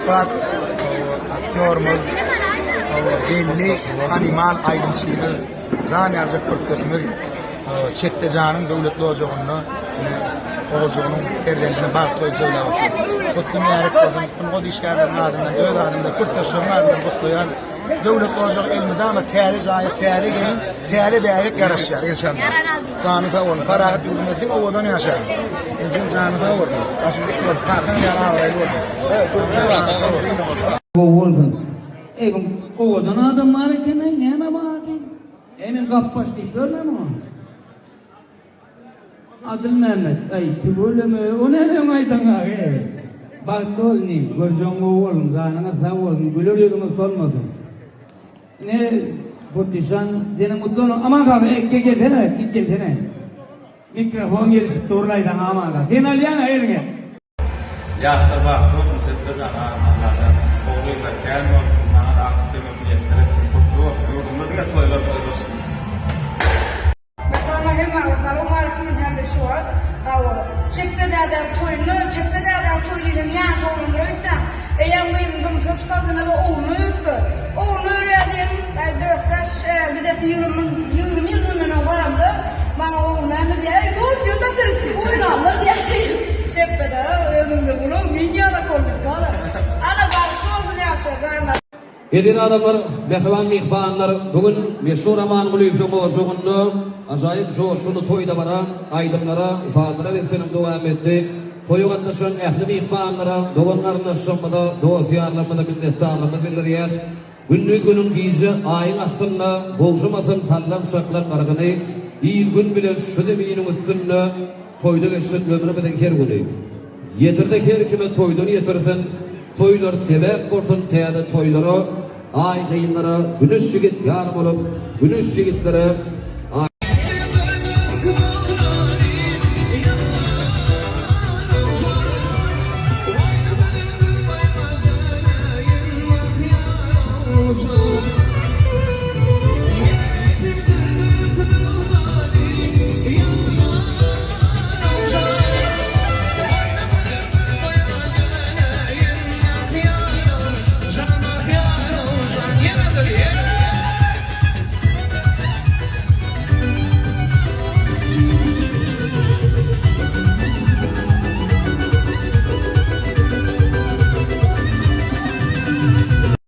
vefat aktörümüz belli animal aydınçlığımız can yazacak kurtuşumuz çekte canın devletli ocağını oğulcuğunun perdeline bağırtlayıp böyle bakıyor. Kutlu meyarek olsun, o dişlerden ardından, öğün ardından, kurtuşunun ardından kutlayan devletli ocağı elmide ama teyali zahir, teyali gelin, teyali beylik yarışıyor inşallah. Canı da olun, parahat yürümedi, o odan yaşar. İnsan canı da olun. Aşındık olun, tarkan yara ağlayı olun. Bu olsun. Evin odan adam var iken ne mi vardı? Emin kapbaş deyip görmem o. Adım Mehmet, ay tübüleme, o ne ne aydan ağabey? Bak dolni, göreceğim oğlum, zanına sağ olun, gülür yudumuz sormasın. Ne putişan, senin mutlu olun, aman abi, gelsene. Mikrofon gelişip doğrulaydan aman abi. Sen alyan eline. Ya sabah olsun, septe sana anlarsan, oğluyla kendi olsun, sana da aktif memnuniyetlere kutlu olsun, yorumları da toylar olsun. Mesela hemen o markanın hem de şu an, çekmeden toyluyorum ya sorunları öpten. Eğer benim çok çıkardığında da oğlunu öptü. Oğlunu öğrendim, dörttaş gidip 20 yılına varamdı. Bana oğlum ben diye, dur yolda seni çıkıp oynarlar diye çekmeden önümde bunu minyara koyduk bana. Ana bak olsun ya sezarlar. Yedin adamlar, mehriban mihbanlar, bugün meşhur aman mulüflü boğazığında acayip coşunu toyda bana, aydımlara, ifadelara ve senim devam etti. Toyu katlaşan ehli mihbanlara, doğanlarına şammada, doğasıyarlamada minnettarlamada biliriyer. Günlük günün gizi ayın aslında, boğuşamasın sallam saklam kargını, bir gün bile şu deminin üstünde, toyda geçsin ömrü beden her günü. Yetirde her kime toydunu yetirsin, toylar sebep korsun teyade toyları, ay kayınlara, günüş yigit yarım olup, günüş yigitlere,